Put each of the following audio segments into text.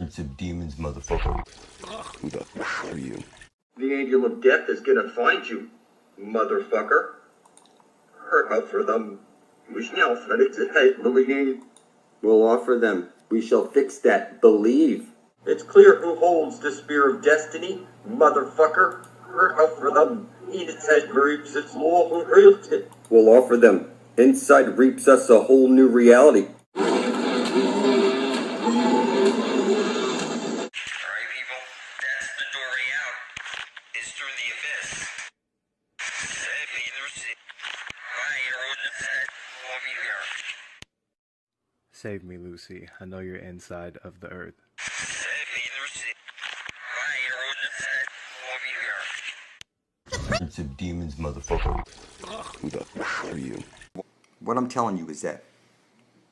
It's of demons, motherfucker. Who the f are you? The angel of death is gonna find you, motherfucker. Hurt out for them. We shall finish it, believe. We'll offer them. We shall fix that. Believe. It's clear who holds the spear of destiny, motherfucker. Hurt out for them. Eat its head reaps its law who reels it. We'll offer them. Inside reaps us a whole new reality. Save me, Lucy. I know you're inside of the earth. It's of demons, motherfucker. Who the f are you? What I'm telling you is that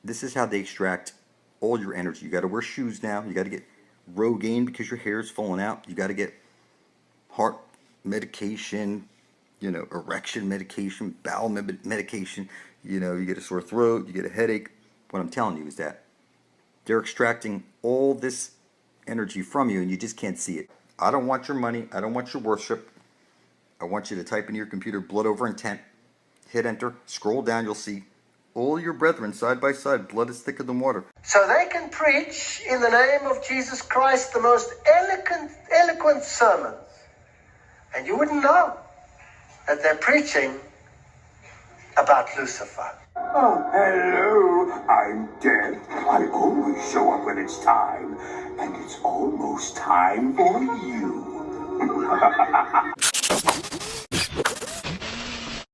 this is how they extract all your energy. You got to wear shoes now. You got to get Rogaine because your hair is falling out. You got to get heart medication, erection medication, bowel medication. You get a sore throat, you get a headache. What I'm telling you is that they're extracting all this energy from you and you just can't see it. I don't want your money. I don't want your worship. I want you to type into your computer blood over intent. Hit enter. Scroll down. You'll see all your brethren side by side. Blood is thicker than water. So they can preach in the name of Jesus Christ the most eloquent sermons. And you wouldn't know that they're preaching about Lucifer. Oh, hello, I'm Death. I always show up when it's time, and it's almost time for you.